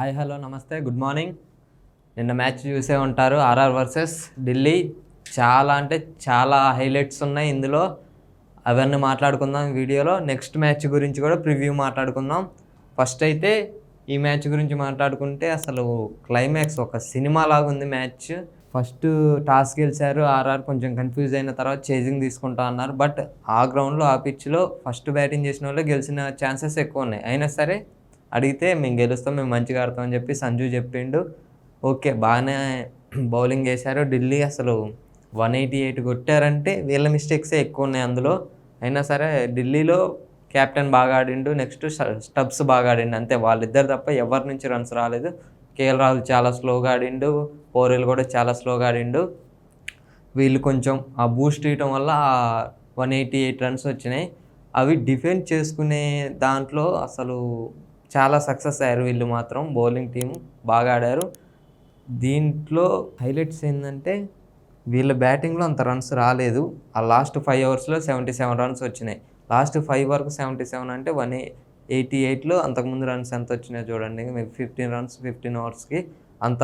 Hi hello నమస్తే good morning. నిన్న match చూసే ఉంటారు, ఆర్ఆర్ వర్సెస్ ఢిల్లీ. చాలా అంటే చాలా హైలైట్స్ ఉన్నాయి ఇందులో. అవన్నీ మాట్లాడుకుందాం వీడియోలో. నెక్స్ట్ మ్యాచ్ గురించి కూడా ప్రివ్యూ మాట్లాడుకుందాం. ఫస్ట్ అయితే ఈ మ్యాచ్ గురించి మాట్లాడుకుంటే అసలు క్లైమాక్స్ ఒక సినిమా లాగా ఉంది మ్యాచ్. ఫస్ట్ టాస్ గెలిచారు ఆర్ఆర్, కొంచెం కన్ఫ్యూజ్ అయిన తర్వాత చేజింగ్ తీసుకుంటా అన్నారు. బట్ ఆ గ్రౌండ్లో ఆ పిచ్లో ఫస్ట్ బ్యాటింగ్ చేసిన వాళ్ళే గెలిచిన ఛాన్సెస్ ఎక్కువ ఉన్నాయి. అయినా సరే అడిగితే మేము గెలుస్తాం, మేము మంచిగా ఆడతాం అని చెప్పి సంజు చెప్పిండు. ఓకే, బాగానే బౌలింగ్ వేశారు. ఢిల్లీ అసలు 188 కొట్టారంటే వీళ్ళ మిస్టేక్సే ఎక్కువ ఉన్నాయి అందులో. అయినా సరే ఢిల్లీలో కెప్టెన్ బాగా ఆడిండు, నెక్స్ట్ స్టబ్స్ బాగా ఆడిండు. అంతే, వాళ్ళిద్దరు తప్ప ఎవరి నుంచి రన్స్ రాలేదు. కేఎల్ రాహుల్ చాలా స్లోగా ఆడిండు, పోరెల్ కూడా చాలా స్లోగా ఆడిండు. వీళ్ళు కొంచెం ఆ బూస్ట్ ఇవ్వటం వల్ల 188 రన్స్ వచ్చినాయి. అవి డిఫెండ్ చేసుకునే దాంట్లో అసలు చాలా సక్సెస్ అయ్యారు వీళ్ళు మాత్రం. బౌలింగ్ టీం బాగా ఆడారు. దీంట్లో హైలైట్స్ ఏంటంటే వీళ్ళ బ్యాటింగ్లో అంత రన్స్ రాలేదు. ఆ లాస్ట్ 5 ఓవర్స్లో 77 రన్స్ వచ్చినాయి. లాస్ట్ 5 వరకు 77 అంటే 188లో అంతకుముందు రన్స్ ఎంత వచ్చినాయో చూడండి. మీకు 15 రన్స్ 15 ఓవర్స్కి. అంత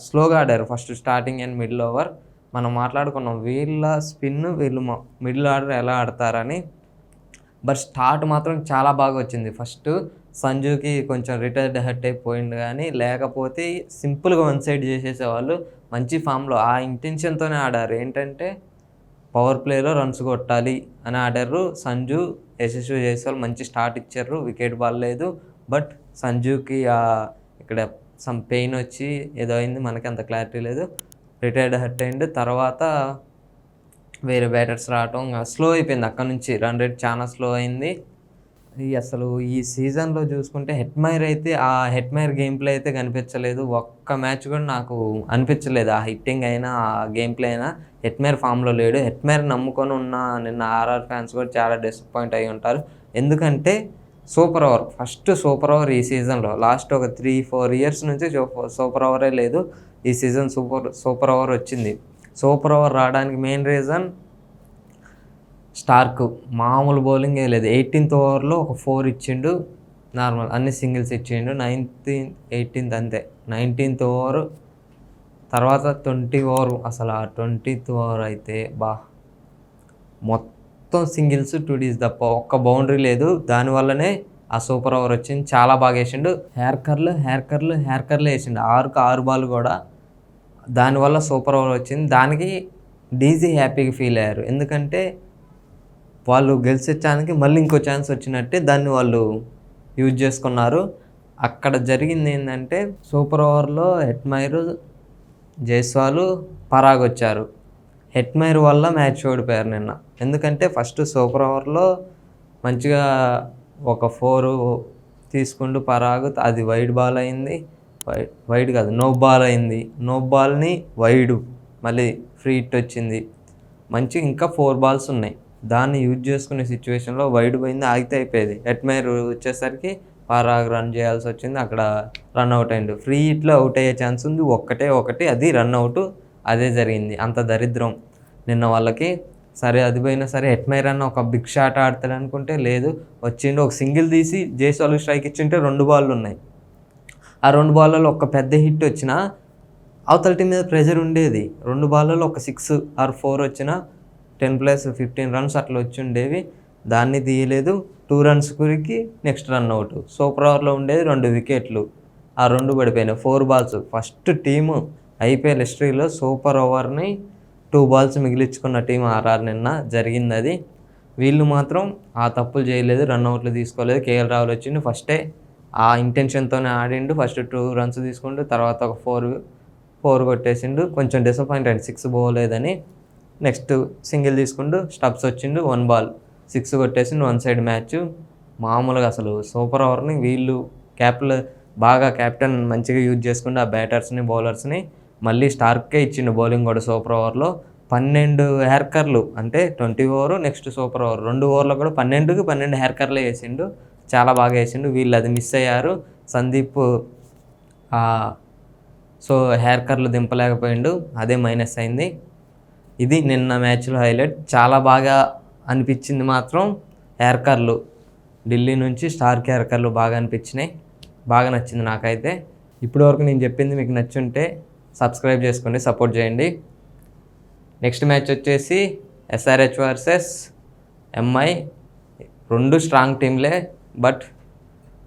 స్లోగా ఆడారు first starting and middle over. మనం మాట్లాడుకున్నాం వీళ్ళ స్పిన్, వీళ్ళు మిడిల్ ఆర్డర్ ఎలా ఆడతారని. బట్ స్టార్ట్ మాత్రం చాలా బాగా వచ్చింది. ఫస్ట్ సంజుకి కొంచెం రిటైర్డ్ హర్ట్ అయిపోయింది, కానీ లేకపోతే సింపుల్గా వన్ సైడ్ చేసేసేవాళ్ళు. మంచి ఫామ్లో ఆ ఇంటెన్షన్తోనే ఆడారు. ఏంటంటే పవర్ ప్లేలో రన్స్ కొట్టాలి అని ఆడారు. సంజు యశస్వి జైస్వాల్ మంచి స్టార్ట్ ఇచ్చారు, వికెట్ బాల్ లేదు. బట్ సంజుకి ఇక్కడ సమ్ పెయిన్ వచ్చి ఏదో అయింది, మనకి అంత క్లారిటీ లేదు. రిటైర్డ్ హర్ట్ అయింది. తర్వాత వేరే బ్యాటర్స్ రావటం స్లో అయిపోయింది. అక్కడ నుంచి రన్ రేట్ చాలా స్లో అయింది. అసలు ఈ సీజన్లో చూసుకుంటే హెట్మైర్ అయితే ఆ హెట్మైర్ గేమ్ ప్లే అయితే కనిపించలేదు. ఒక్క మ్యాచ్ కూడా నాకు అనిపించలేదు ఆ హిట్టింగ్ అయినా ఆ గేమ్ ప్లే అయినా హెట్మైర్ ఫామ్లో లేడు. హెట్మైర్ నమ్ముకొని ఉన్న నిన్న ఆర్ఆర్ ఫ్యాన్స్ కూడా చాలా డిసప్పాయింట్ అయి ఉంటారు. ఎందుకంటే super over, first super over ఈ సీజన్లో. లాస్ట్ ఒక 3-4 ఇయర్స్ నుంచి సూపర్ ఓవరే లేదు. ఈ సీజన్ సూపర్ ఓవర్ వచ్చింది. సూపర్ ఓవర్ రావడానికి మెయిన్ రీజన్ స్టార్క్ మామూలు బౌలింగ్ వేయలేదు. 18th ఓవర్లో ఒక 4 ఇచ్చిండు, నార్మల్ అన్ని సింగిల్స్ ఇచ్చిండు. 18th అంతే. 19th ఓవర్ తర్వాత 20 ఓవర్. అసలు ఆ 20th ఓవర్ అయితే మొత్తం సింగిల్స్ 2Ds తప్ప ఒక్క బౌండరీ లేదు. దానివల్లనే ఆ సూపర్ ఓవర్ వచ్చింది. చాలా బాగా వేసిండు. హ్యార్కర్లు వేసిండు 6కు 6 బాల్ కూడా. దానివల్ల సూపర్ ఓవర్ వచ్చింది. దానికి డీజీ హ్యాపీగా ఫీల్ అయ్యారు. ఎందుకంటే వాళ్ళు గెలిచేయడానికి మళ్ళీ ఇంకో ఛాన్స్ వచ్చినట్టే దాన్ని వాళ్ళు యూజ్ చేసుకున్నారు. అక్కడ జరిగింది ఏంటంటే సూపర్ ఓవర్లో హెట్మైర్, జైస్వాల్, పరాగ్ వచ్చారు. హెట్మైర్ వల్ల మ్యాచ్ ఓడిపోయారు నిన్న. ఎందుకంటే ఫస్ట్ సూపర్ ఓవర్లో మంచిగా ఒక 4 తీసుకుంటూ పరాగ్, అది వైడ్ బాల్ అయింది. వైడ్ కాదు, నో బాల్ అయింది. నో బాల్ని వైడు, మళ్ళీ ఫ్రీ హిట్ వచ్చింది. మంచిగా ఇంకా 4 బాల్స్ ఉన్నాయి. దాన్ని యూజ్ చేసుకునే సిచ్యువేషన్లో వైడ్ పోయింది, ఆగితే అయిపోయేది. హెట్మైర్ వచ్చేసరికి పరాగ్ రన్ చేయాల్సి వచ్చింది. అక్కడ రన్ అవుట్ అయిండు. ఫ్రీ హిట్లో అవుట్ అయ్యే ఛాన్స్ ఉంది, ఒకటి, అది రన్ అవుట్. అదే జరిగింది. అంత దరిద్రం నిన్న వాళ్ళకి. సరే అది పోయినా సరే హెట్మైర్ అన్న ఒక బిగ్ షాట్ ఆడతాడు అనుకుంటే లేదు, వచ్చిండు. ఒక సింగిల్ తీసి జైస్వాల్ స్ట్రైక్ ఇచ్చింటే 2 బాళ్ళు ఉన్నాయి. ఆ 2 బాళ్ళలో ఒక పెద్ద హిట్ వచ్చినా అవతల టీం మీద ప్రెషర్ ఉండేది. 2 బాళ్ళలో ఒక 6 or 4 వచ్చినా 10+15 రన్స్ అట్లా వచ్చి ఉండేవి. దాన్ని తీయలేదు. 2 runs కురికి నెక్స్ట్ రన్ అవుట్. సూపర్ ఓవర్లో ఉండేది 2 వికెట్లు, ఆ 2 పడిపోయినాయి. 4 balls. ఫస్ట్ టీము ఐపీఎల్ హిస్టరీలో సూపర్ ఓవర్ని 2 balls మిగిలించుకున్న టీం ఆర్ఆర్. నిన్న జరిగింది అది. వీళ్ళు మాత్రం ఆ తప్పులు చేయలేదు, రన్అవుట్లు తీసుకోలేదు. కేఎల్ రాహుల్ వచ్చిండు, ఫస్టే ఆ ఇంటెన్షన్తోనే ఆడిండు. ఫస్ట్ 2 runs తీసుకుంటూ తర్వాత ఒక 4 కొట్టేసిండు. కొంచెం డిసప్పాయింట్ అయింది 6 పోలేదని. నెక్స్ట్ సింగిల్ తీసుకుంటూ స్టబ్స్ వచ్చిండు, 1 ball 6 కొట్టేసిండు. 1 side match. మామూలుగా అసలు సూపర్ ఓవర్ని వీళ్ళు కెప్టెన్ మంచిగా యూజ్ చేసుకుంటూ ఆ బ్యాటర్స్ని బౌలర్స్ని మళ్ళీ స్టార్కే ఇచ్చిండు బౌలింగ్ కూడా. సూపర్ ఓవర్లో 12 హ్యార్కర్లు, అంటే 20 ఓవర్ నెక్స్ట్ సూపర్ ఓవర్ 2 ఓవర్లో కూడా 12కి 12 హ్యార్కర్లే వేసిండు. చాలా బాగా వేసిండు. వీళ్ళు అది మిస్ అయ్యారు. సందీప్ సో హ్యార్కర్లు దింపలేకపోయిండు, అదే మైనస్ అయింది. ఇది నిన్న మ్యాచ్లో హైలైట్. చాలా బాగా అనిపించింది మాత్రం హ్యార్కర్లు. ఢిల్లీ నుంచి స్టార్క్ హ్యార్కర్లు బాగా అనిపించినాయి, బాగా నచ్చింది నాకైతే. ఇప్పటివరకు నేను చెప్పింది మీకు నచ్చుంటే సబ్స్క్రైబ్ చేసుకోండి, సపోర్ట్ చేయండి. నెక్స్ట్ మ్యాచ్ వచ్చేసి ఎస్ఆర్హెచ్ వర్సెస్ ఎంఐ. రెండు స్ట్రాంగ్ టీంలే, బట్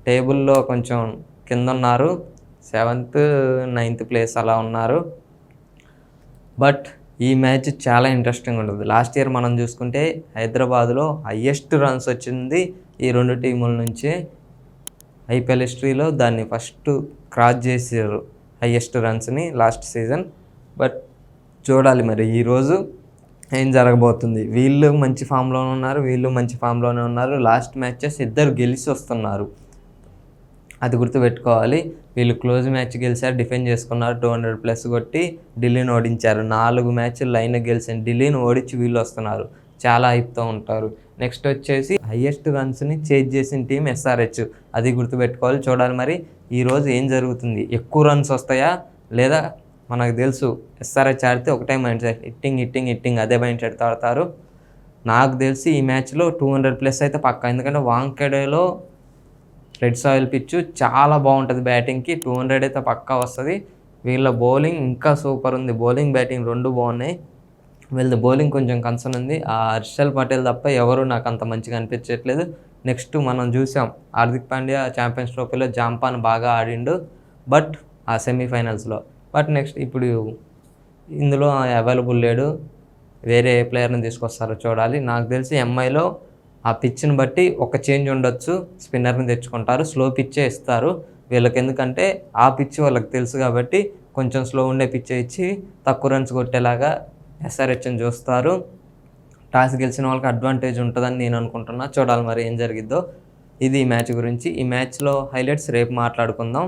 టేబుల్లో కొంచెం కింద ఉన్నారు. 7th 9th ప్లేస్ అలా ఉన్నారు. బట్ ఈ మ్యాచ్ చాలా ఇంట్రెస్టింగ్ ఉంటుంది. లాస్ట్ ఇయర్ మనం చూసుకుంటే హైదరాబాద్లో హయ్యెస్ట్ రన్స్ వచ్చింది ఈ రెండు టీముల నుంచి. ఐపీఎల్ హిస్టరీలో దాన్ని ఫస్ట్ క్రాస్ చేసారు హయ్యెస్ట్ రన్స్ని లాస్ట్ సీజన్. బట్ చూడాలి మరి ఈరోజు ఏం జరగబోతుంది. వీళ్ళు మంచి ఫామ్లోనే ఉన్నారు, వీళ్ళు మంచి ఫామ్లోనే ఉన్నారు. లాస్ట్ మ్యాచెస్ ఇద్దరు గెలిచి వస్తున్నారు, అది గుర్తుపెట్టుకోవాలి. వీళ్ళు క్లోజ్ మ్యాచ్ గెలిచారు, డిఫెండ్ చేసుకున్నారు, 200+ కొట్టి ఢిల్లీని ఓడించారు. 4 మ్యాచ్లు లైన్ గెలిచిన ఢిల్లీని ఓడించి వీళ్ళు వస్తున్నారు, చాలా హైప్తో ఉంటారు. నెక్స్ట్ వచ్చేసి హయ్యెస్ట్ రన్స్ని చేజ్ చేసిన టీం ఎస్ఆర్హెచ్, అది గుర్తుపెట్టుకోవాలి. చూడాలి మరి ఈరోజు ఏం జరుగుతుంది. ఎక్కువ రన్స్ వస్తాయా లేదా? మనకు తెలుసు ఎస్ఆర్హెచ్ ఆడితే ఒకటే మైండ్ సెట్, హిట్టింగ్ అదే మైండ్ సెట్తో ఆడతారు. నాకు తెలిసి ఈ మ్యాచ్లో 200+ అయితే పక్కా, ఎందుకంటే వాంఖేడేలో రెడ్ సాయిల్ పిచ్ చాలా బాగుంటుంది బ్యాటింగ్కి. 200 అయితే పక్కా వస్తుంది. వీళ్ళ బౌలింగ్ ఇంకా సూపర్ ఉంది, బౌలింగ్ బ్యాటింగ్ రెండు బాగున్నాయి. వీళ్ళ బౌలింగ్ కొంచెం కన్సర్న్ ఉంది. ఆ హర్షల్ పటేల్ తప్ప ఎవరు నాకు అంత మంచిగా అనిపించట్లేదు. నెక్స్ట్ మనం చూసాం హార్దిక్ పాండ్యా ఛాంపియన్స్ ట్రోఫీలో జాంపాన్ బాగా ఆడిండు, బట్ ఆ సెమీఫైనల్స్లో. బట్ నెక్స్ట్ ఇప్పుడు ఇందులో అవైలబుల్ లేడు, వేరే ప్లేయర్ని తీసుకొస్తారో చూడాలి. నాకు తెలిసి ఎంఐలో ఆ పిచ్ని బట్టి ఒక చేంజ్ ఉండొచ్చు, స్పిన్నర్ని తెచ్చుకుంటారు, స్లో పిచ్చే ఇస్తారు వీళ్ళకి. ఎందుకంటే ఆ పిచ్ వాళ్ళకి తెలుసు కాబట్టి కొంచెం స్లో ఉండే పిచ్చే ఇచ్చి తక్కువ రన్స్ కొట్టేలాగా ఎస్ఆర్హెచ్ని చూస్తారు. టాస్ గెలిచిన వాళ్ళకి అడ్వాంటేజ్ ఉంటుందని నేను అనుకుంటున్నా. చూడాలి మరి ఏం జరిగిద్దో. ఇది ఈ మ్యాచ్ గురించి. ఈ మ్యాచ్లో హైలైట్స్ రేపు మాట్లాడుకుందాం.